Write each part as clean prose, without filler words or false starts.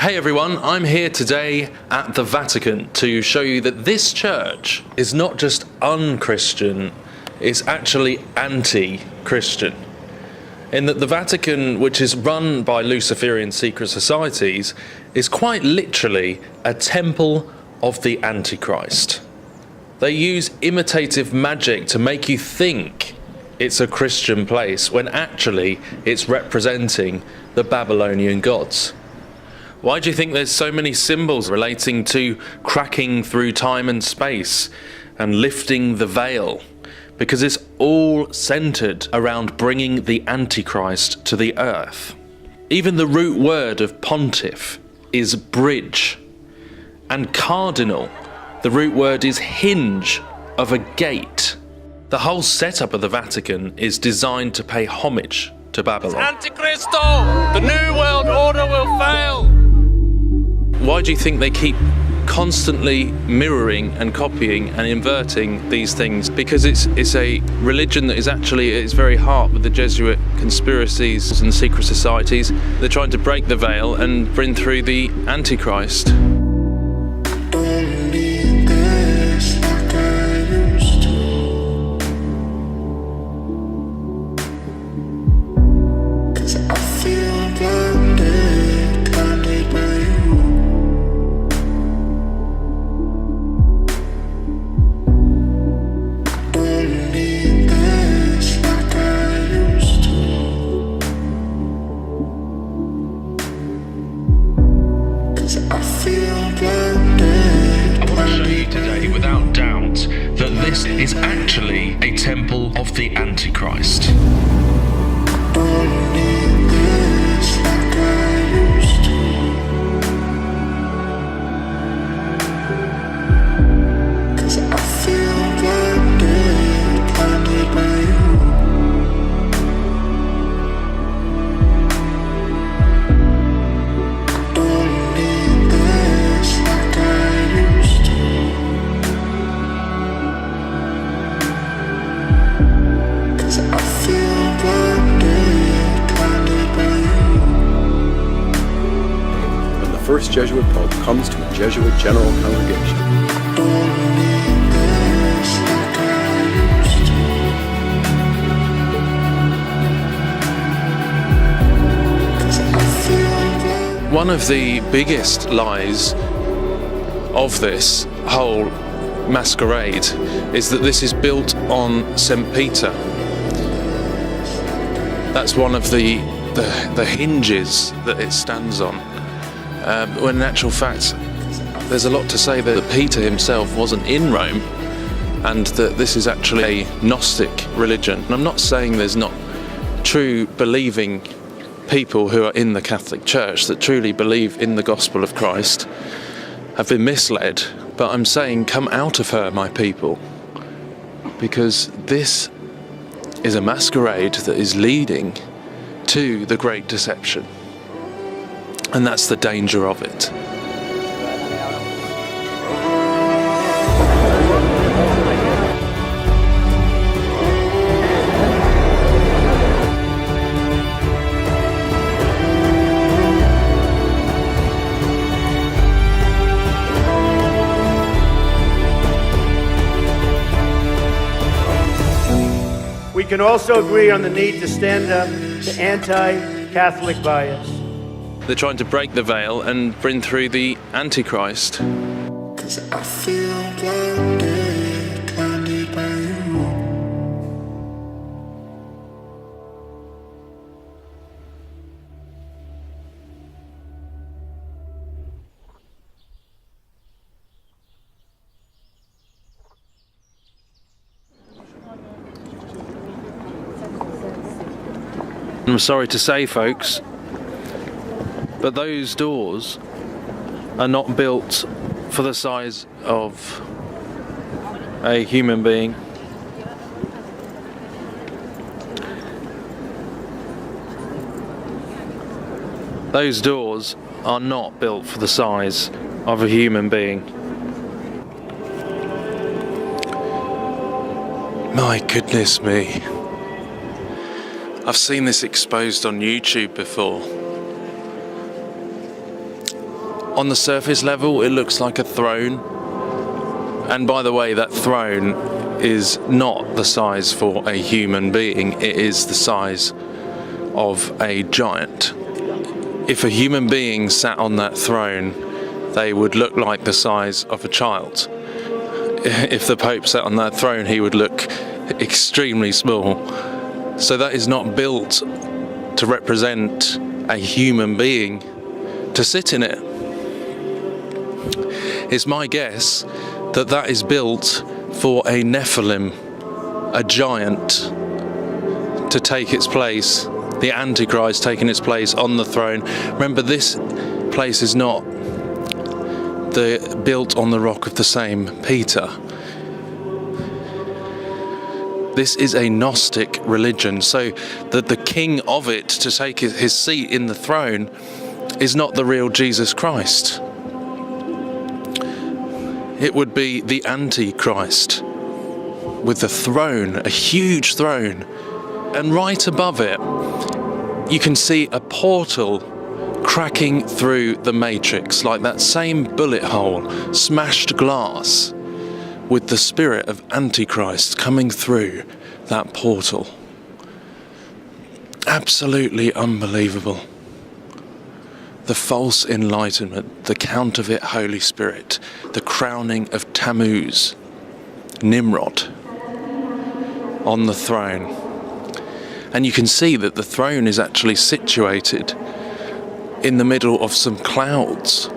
Hey everyone, I'm here today at the Vatican to show you that this church is not just un-Christian, it's actually anti-Christian. In that the Vatican, which is run by Luciferian secret societies, is quite literally a temple of the Antichrist. They use imitative magic to make you think it's a Christian place when actually it's representing the Babylonian gods. Why do you think there's so many symbols relating to cracking through time and space and lifting the veil? Because it's all centered around bringing the Antichrist to the earth. Even the root word of pontiff is bridge, and cardinal, the root word is hinge of a gate. The whole setup of the Vatican is designed to pay homage to Babylon. Antichristo! The New World Order will fail! Why do you think they keep constantly mirroring and copying and inverting these things? Because it's a religion that is actually at its very heart with the Jesuit conspiracies and secret societies. They're trying to break the veil and bring through the Antichrist. This is actually a temple of the Antichrist. First Jesuit Pope comes to a Jesuit general congregation. One of the biggest lies of this whole masquerade is that this is built on St. Peter. That's one of the hinges that it stands on. When in actual fact, there's a lot to say that Peter himself wasn't in Rome and that this is actually a Gnostic religion. And I'm not saying there's not true believing people who are in the Catholic Church that truly believe in the gospel of Christ have been misled, but I'm saying come out of her, my people, because this is a masquerade that is leading to the great deception. And that's the danger of it. We can also agree on the need to stand up to anti-Catholic bias. They're trying to break the veil and bring through the Antichrist. I feel blinded by you. I'm sorry to say, folks, but those doors are not built for the size of a human being. Those doors are not built for the size of a human being. My goodness me. I've seen this exposed on YouTube before. On the surface level, it looks like a throne. And by the way, that throne is not the size for a human being. It is the size of a giant. If a human being sat on that throne, they would look like the size of a child. If the Pope sat on that throne, he would look extremely small. So that is not built to represent a human being to sit in it. It's my guess that that is built for a Nephilim, a giant, to take its place, the Antichrist taking its place on the throne. Remember, this place is not built on the rock of the same Peter. This is a Gnostic religion, so that the king of it to take his seat in the throne is not the real Jesus Christ. It would be the Antichrist with the throne, a huge throne, and right above it you can see a portal cracking through the matrix, like that same bullet hole, smashed glass, with the spirit of Antichrist coming through that portal. Absolutely unbelievable. The false enlightenment, the counterfeit Holy Spirit, the crowning of Tammuz, Nimrod, on the throne. And you can see that the throne is actually situated in the middle of some clouds,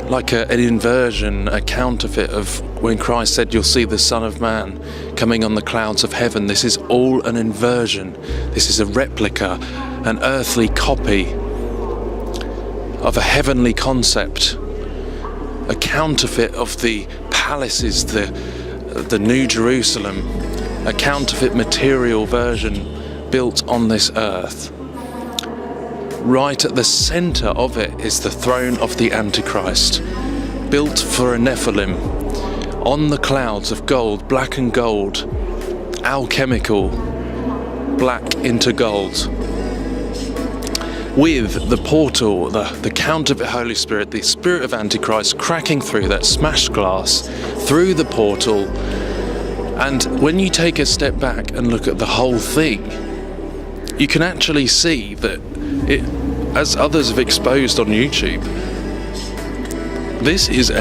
like an inversion, a counterfeit of when Christ said, "You'll see the Son of Man coming on the clouds of heaven." This is all an inversion. This is a replica, an earthly copy of a heavenly concept, a counterfeit of the palaces, the New Jerusalem, a counterfeit material version built on this earth. Right at the center of it is the throne of the Antichrist, built for a Nephilim, on the clouds of gold, black and gold, alchemical, black into gold, with the portal, the counterfeit Holy Spirit, the spirit of Antichrist cracking through that smashed glass, through the portal. And when you take a step back and look at the whole thing, you can actually see that it, as others have exposed on YouTube, this is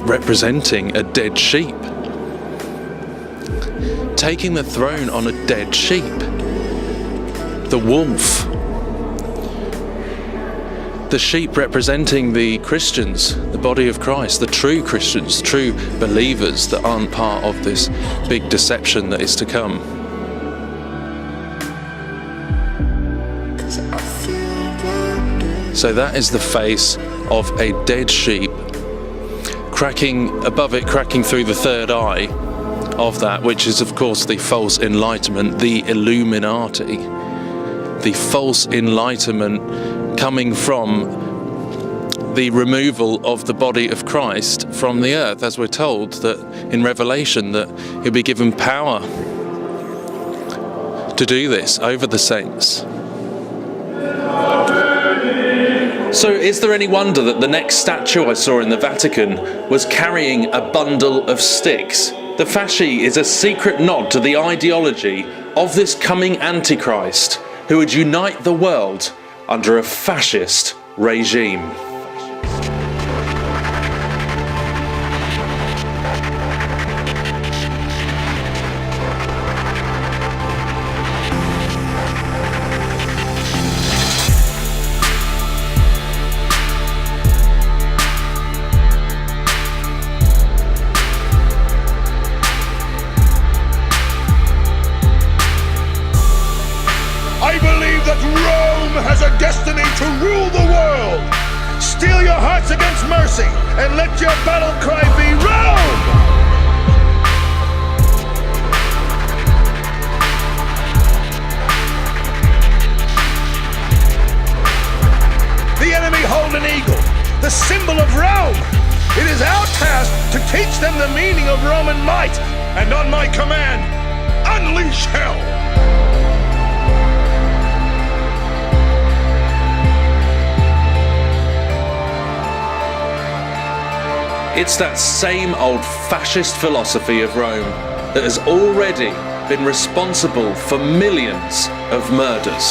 representing a dead sheep. Taking the throne on a dead sheep. The wolf. The sheep representing the Christians, the body of Christ, the true Christians, true believers that aren't part of this big deception that is to come. So that is the face of a dead sheep, cracking through the third eye of that, which is of course the false enlightenment, the Illuminati, the false enlightenment coming from the removal of the body of Christ from the earth, as we're told that in Revelation that he'll be given power to do this over the saints. So is there any wonder that the next statue I saw in the Vatican was carrying a bundle of sticks? The fasci is a secret nod to the ideology of this coming Antichrist, who would unite the world under a fascist regime. I believe that Rome has a destiny to rule the world. Steel your hearts against mercy and let your battle cry be Rome! The enemy hold an eagle, the symbol of Rome. It is our task to teach them the meaning of Roman might, and on my command, unleash hell! It's that same old fascist philosophy of Rome that has already been responsible for millions of murders.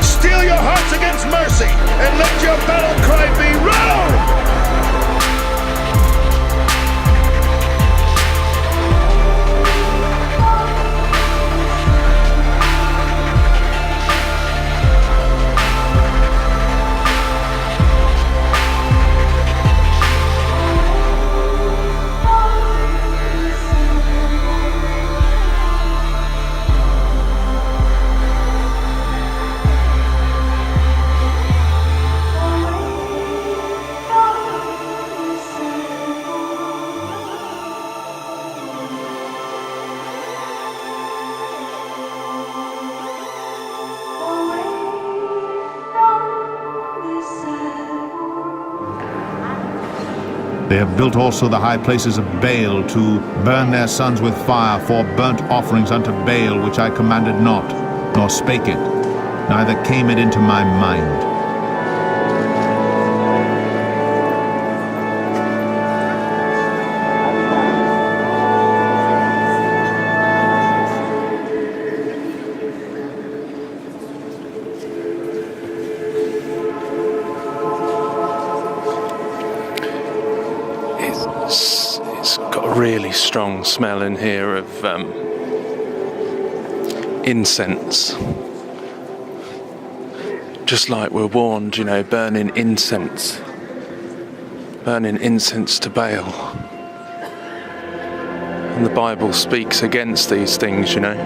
Steel your hearts against mercy and let your battle cry be Rome! They have built also the high places of Baal to burn their sons with fire for burnt offerings unto Baal, which I commanded not, nor spake it, neither came it into my mind. It's got a really strong smell in here of incense. Just like we're warned, you know, burning incense to Baal. And the Bible speaks against these things, you know.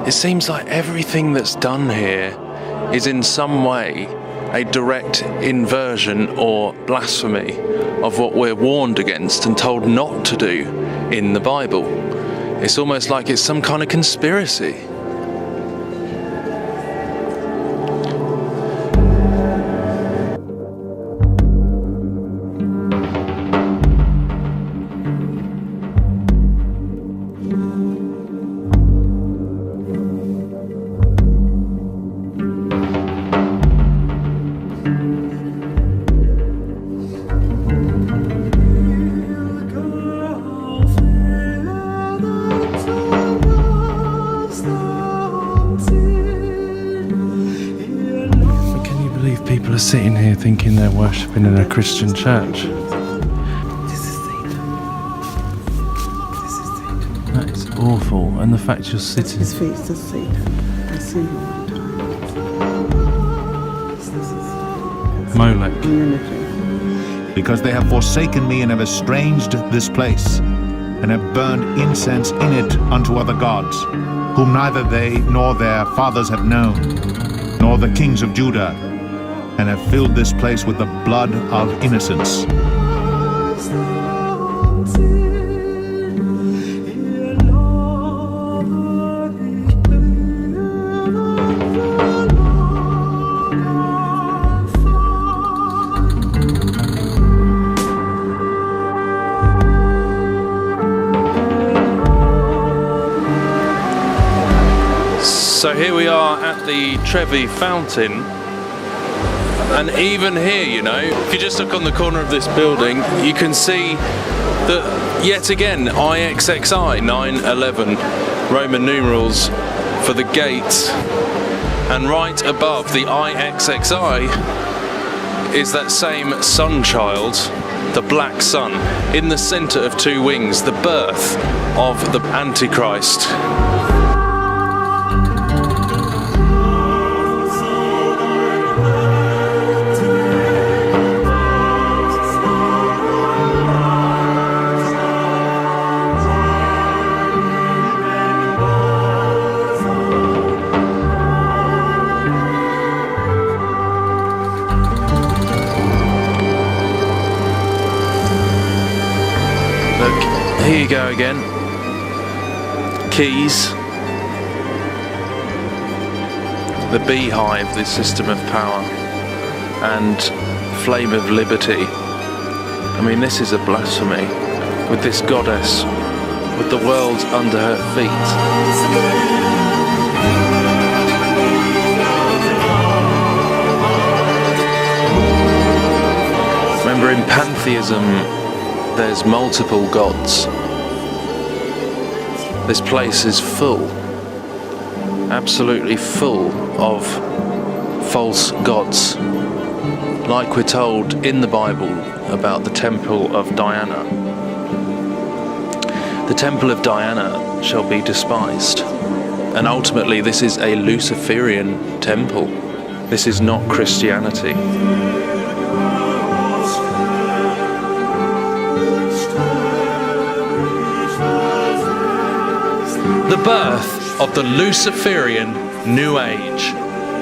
It seems like everything that's done here is in some way a direct inversion or blasphemy of what we're warned against and told not to do in the Bible. It's almost like it's some kind of conspiracy. People are sitting here thinking they're worshipping in a Christian church. That is awful. And the fact you're sitting... His face is Satan. I see him one time. Molech. Because they have forsaken me and have estranged this place, and have burned incense in it unto other gods, whom neither they nor their fathers have known, nor the kings of Judah, and have filled this place with the blood of innocents. So here we are at the Trevi Fountain. And even here, you know, if you just look on the corner of this building, you can see that yet again IXXI 911 Roman numerals for the gate, and right above the IXXI is that same sun child, the black sun, in the center of two wings, the birth of the Antichrist. Here you go again. Keys. The beehive, this system of power. and flame of liberty. I mean, this is a blasphemy, with this goddess, with the world under her feet. Remember, in pantheism, there's multiple gods. This place is full, absolutely full of false gods, like we're told in the Bible about the temple of Diana. The temple of Diana shall be despised, and ultimately this is a Luciferian temple. This is not Christianity. The birth of the Luciferian New Age.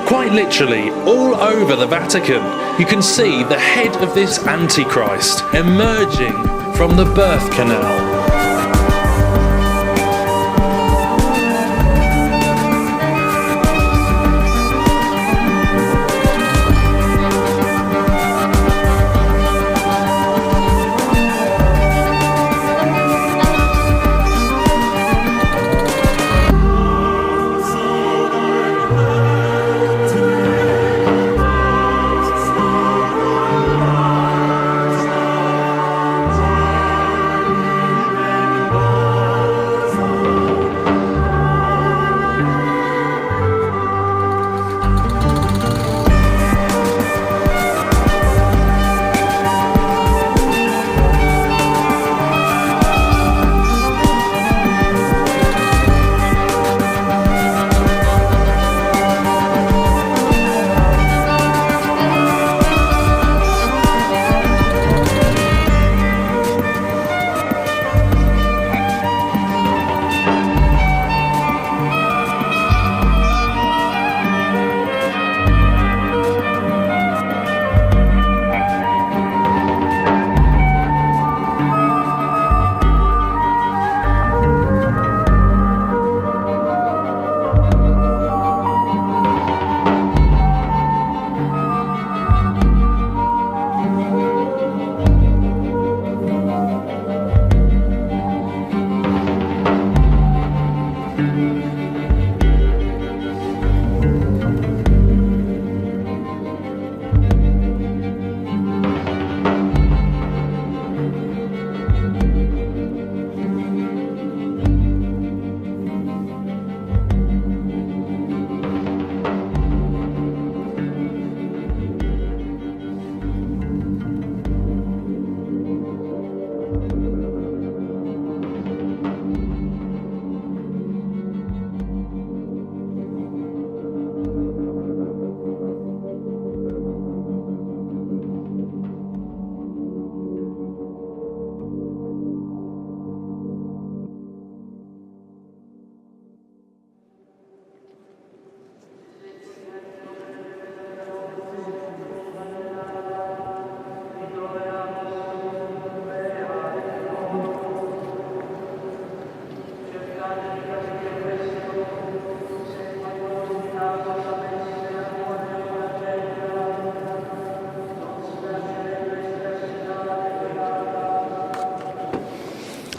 Quite literally, all over the Vatican, you can see the head of this Antichrist emerging from the birth canal.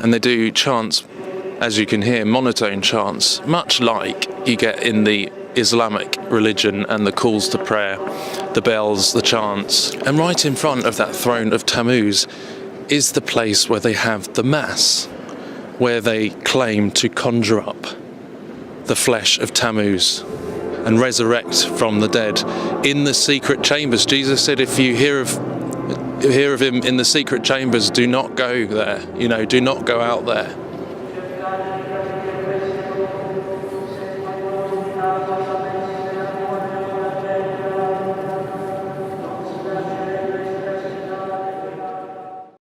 And they do chants, as you can hear, monotone chants, much like you get in the Islamic religion and the calls to prayer, the bells, the chants. And right in front of that throne of Tammuz is the place where they have the Mass, where they claim to conjure up the flesh of Tammuz and resurrect from the dead in the secret chambers. Jesus said, if you hear of him in the secret chambers, do not go there, do not go out there.